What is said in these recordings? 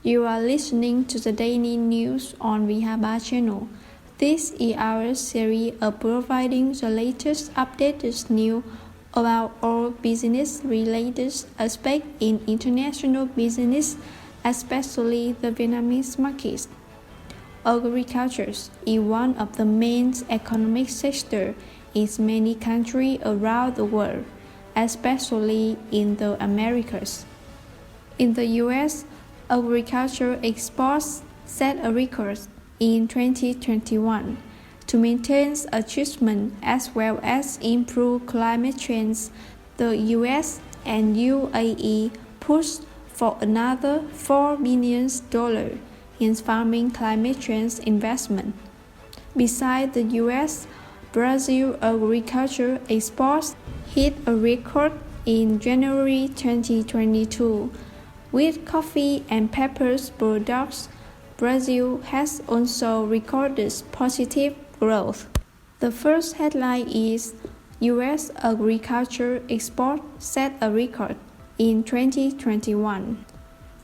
You are listening to the daily news on Vihaba channel. This is our series of providing the latest updated news about all business-related aspects in international business, especially the Vietnamese market. Agriculture is one of the main economic sectors in many countries around the world, especially in the Americas. In the U.S., agricultural exports set a record in 2021. To maintain achievement as well as improve climate change, the U.S. and UAE pushed for another $4 billion in farming climate change investment. Besides the U.S., Brazil agricultural exports hit a record in January 2022. With coffee and peppers products, Brazil has also recorded positive growth. The first headline is U.S. agriculture export set a record in 2021.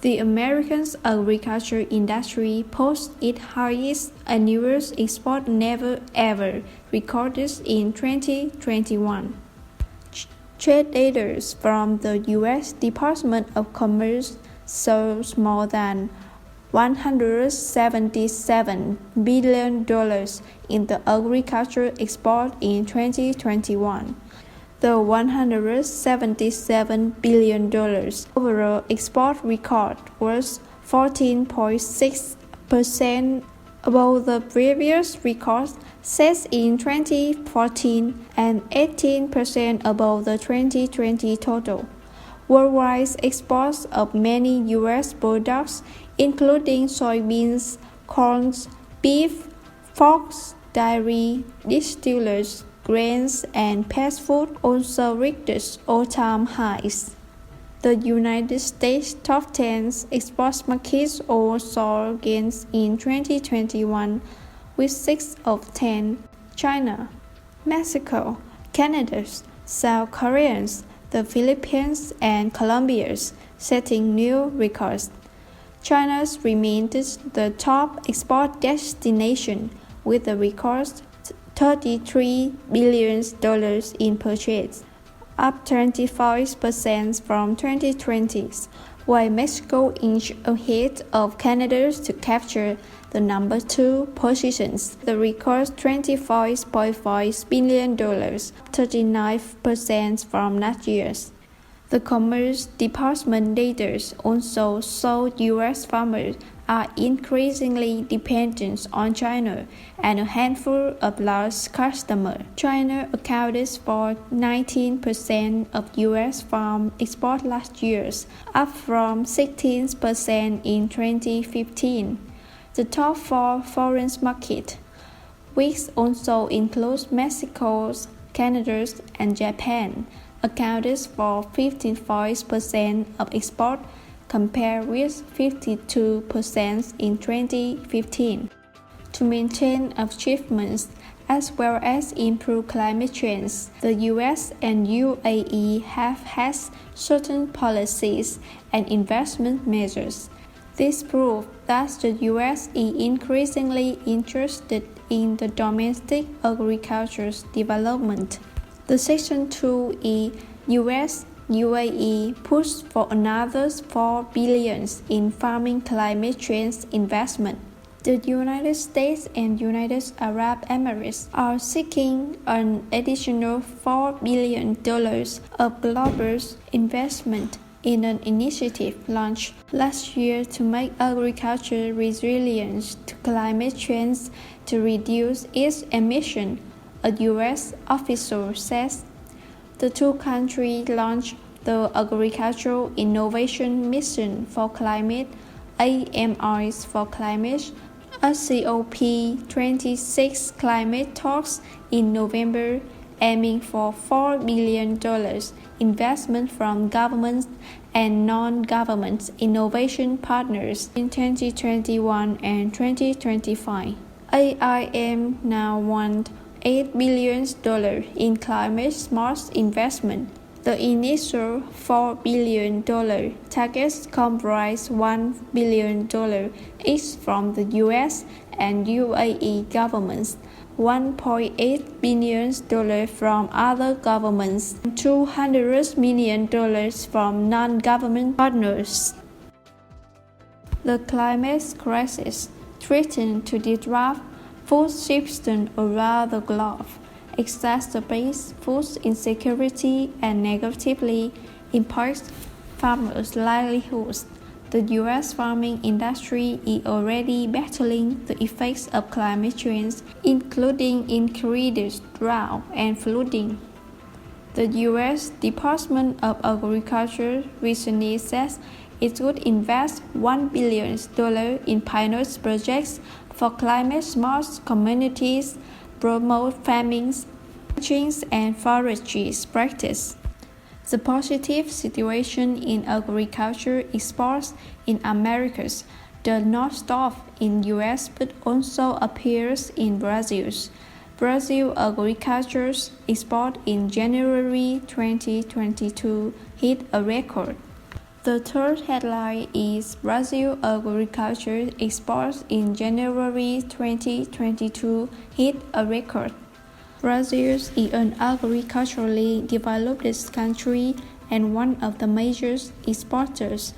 The American agriculture industry posted its highest annual export never ever recorded in 2021. Trade data from the U.S. Department of Commerce shows more than $177 billion in the agricultural export in 2021. The $177 billion overall export record was 14.6% above the previous record set in 2014 and 18% above the 2020 total. Worldwide exports of many U.S. products, including soybeans, corn, beef, pork, dairy, distillers, grains, and pet food, also reached all-time highs. The United States top 10 export markets all saw gains in 2021, with 6 of 10, China, Mexico, Canada, South Korea, the Philippines, and Colombia, setting new records. China remains the top export destination with a record $33 billion in purchase, up 25% from 2020, while Mexico inched ahead of Canada to capture the number 2 positions. The record $25.5 billion, 39% from last year. The Commerce Department data also showed U.S. farmers are increasingly dependent on China and a handful of large customers. China accounted for 19% of U.S. farm export last year, up from 16% in 2015. The top 4 foreign markets, which also includes Mexico, Canada, and Japan, accounted for 55% of export, compared with 52% in 2015. To maintain achievements as well as improve climate change, the U.S. and UAE have had certain policies and investment measures. This proves that the U.S. is increasingly interested in the domestic agricultural development. The Section 2 is U.S. UAE pushed for another $4 billion in farming climate change investment. The United States and United Arab Emirates are seeking an additional $4 billion of global investment in an initiative launched last year to make agriculture resilient to climate change to reduce its emissions, a U.S. official says. The two countries launched the Agricultural Innovation Mission for Climate (AMIs for Climate), a COP26 climate talks in November, aiming for $4 billion investment from governments and non-government innovation partners in 2021 and 2025. AIM now wants $8 billion in climate-smart investment. The initial $4 billion targets comprise $1 billion each from the US and UAE governments, $1.8 billion from other governments, and $200 million from non-government partners. The climate crisis threatens to disrupt food systems around the globe, exacerbates food insecurity, and negatively impacts farmers' livelihoods. The U.S. farming industry is already battling the effects of climate change, including increased drought and flooding. The U.S. Department of Agriculture recently said it would invest $1 billion in pilot projects for climate-smart communities, promote farming, ranching, and forestry practices. The positive situation in agriculture exports in Americas does not stop in U.S. but also appears in Brazil. Brazil agriculture export in January 2022 hit a record. The third headline is Brazil agriculture exports in January 2022 hit a record. Brazil is an agriculturally developed country and one of the major exporters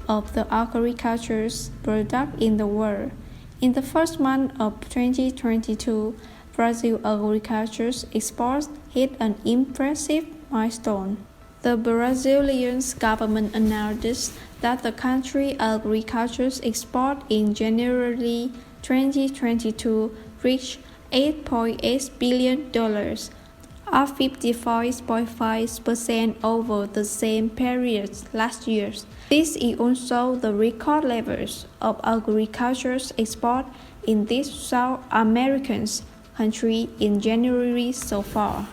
of the agricultural products in the world. In the first month of 2022, Brazil agriculture exports hit an impressive milestone. The Brazilian government announced that the country's agricultural export in January 2022 reached $8.8 billion, up 55.5% over the same period last year. This is also the record levels of agricultural export in this South American country in January so far.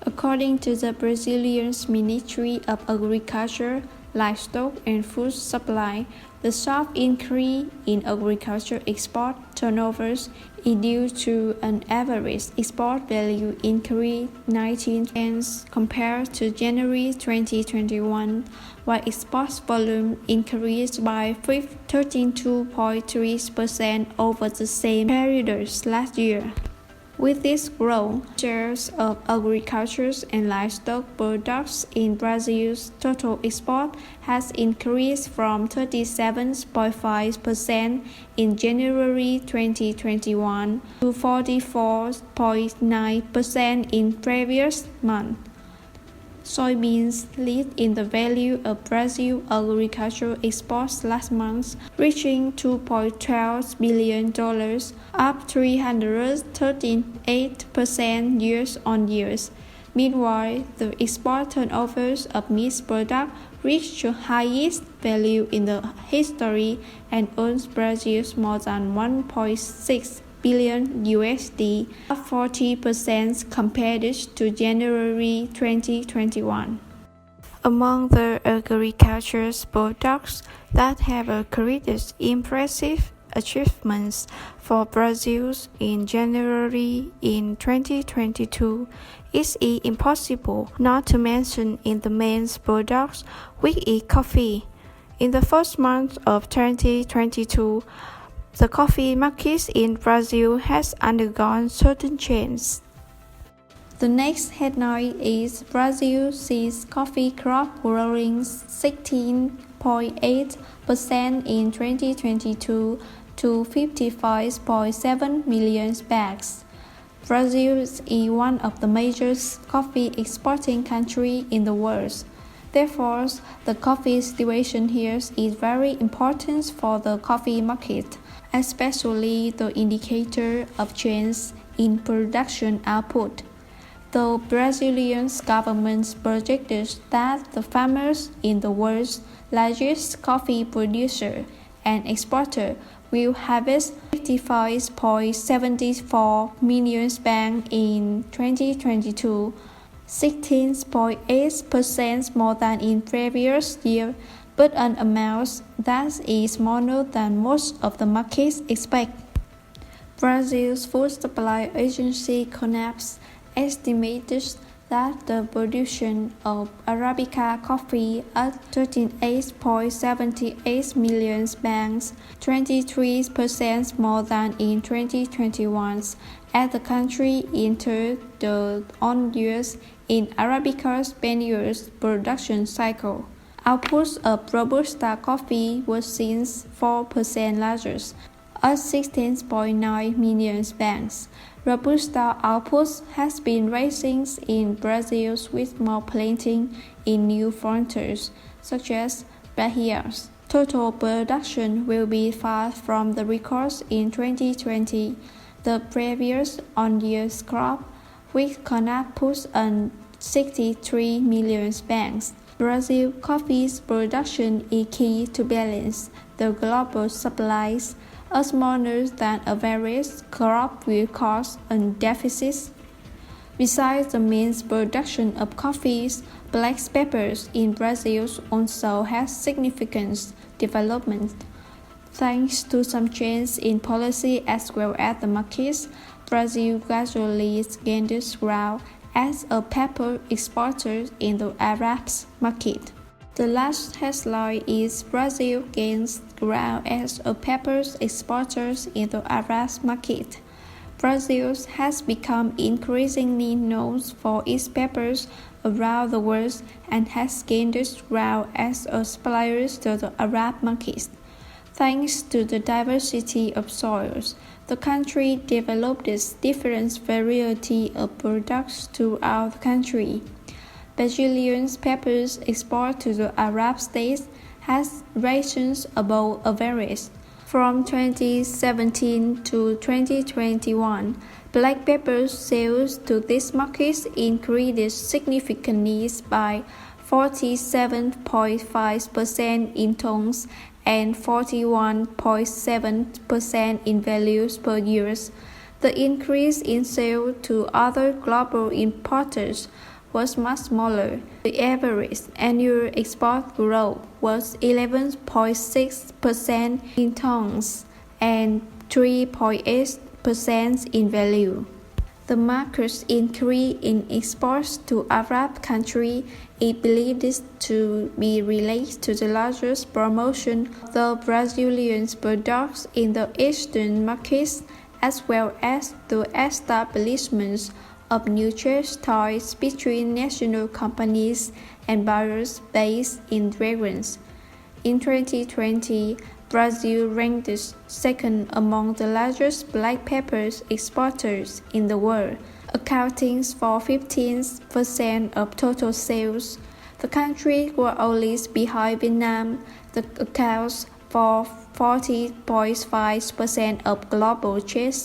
According to the Brazilian Ministry of Agriculture, Livestock and Food Supply, the sharp increase in agriculture export turnovers is due to an average export value increase 19% compared to January 2021, while export volume increased by 32.3% over the same period last year. With this growth, shares of agriculture and livestock products in Brazil's total export has increased from 37.5% in January 2021 to 44.9% in previous month. Soybeans lead in the value of Brazil agricultural exports last month, reaching $2.12 billion, up 338% year-on-year. Meanwhile, the export turnovers of meat products reached the highest value in the history and earns Brazil more than $1.6 billion, up 40% compared to January 2021. Among the agricultural products that have created impressive achievements for Brazil in January in 2022, it is impossible not to mention in the main products, which is coffee. In the first month of 2022, the coffee market in Brazil has undergone certain changes. The next headline is Brazil sees coffee crop growing 16.8% in 2022 to 55.7 million bags. Brazil is one of the major coffee exporting countries in the world. Therefore, the coffee situation here is very important for the coffee market, especially the indicator of change in production output. The Brazilian government projected that the farmers in the world's largest coffee producer and exporter will harvest 55.74 million bags in 2022, 16.8% more than in previous year, but an amount that is smaller than most of the markets expect. Brazil's Food Supply Agency CONAB estimated that the production of Arabica coffee at 38.78 million bags, 23% more than in 2021, as the country entered the on years in Arabica's 10-year production cycle. Output of Robusta coffee was since 4% larger, at 16.9 million bags. Robusta output has been rising in Brazil with more planting in new frontiers, such as Bahia. Total production will be far from the records in 2020, the previous on-year crop, which can output 63 million bags. Brazil coffee's production is key to balance the global supplies. A smaller than average crop will cause a deficit. Besides the main production of coffees, black peppers in Brazil also has significant development. Thanks to some change in policy as well as the markets, Brazil gradually gained ground as a pepper exporter in the Arab market. The last headline is Brazil gains ground as a pepper exporter in the Arab market. Brazil has become increasingly known for its peppers around the world and has gained ground as a supplier to the Arab market. Thanks to the diversity of soils, the country developed different varieties of products throughout the country. Brazilian peppers export to the Arab states has risen above average. From 2017 to 2021, black pepper sales to these markets increased significantly by 47.5% in tons and 41.7% in values per year. The increase in sales to other global importers was much smaller. The average annual export growth was 11.6% in tons and 3.8% in value. The market's increase in exports to Arab countries is believed to be related to the largest promotion of the Brazilian products in the Eastern markets, as well as the establishment of new trade ties between national companies and buyers based in regions. In 2020, Brazil ranked second among the largest black pepper exporters in the world, accounting for 15% of total sales. The country was only behind Vietnam, that accounts for 40.5% of global trade.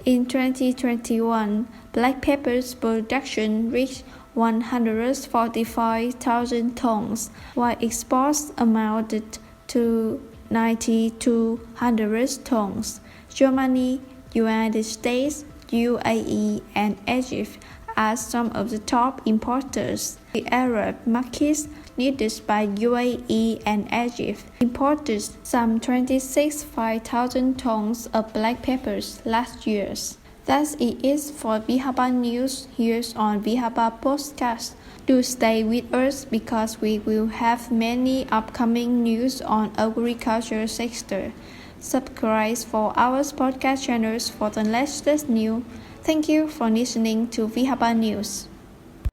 In 2021, black pepper's production reached 145,000 tons, while exports amounted to 9,200 tons. Germany, United States, UAE, and Egypt are some of the top importers. The Arab markets, led by UAE and Egypt, imported some 26,000 tons of black peppers last year. That's it for Vihaba News here on Vihaba Podcast. Do stay with us because we will have many upcoming news on agriculture sector. Subscribe for our podcast channels for the latest news. Thank you for listening to Vihaba News.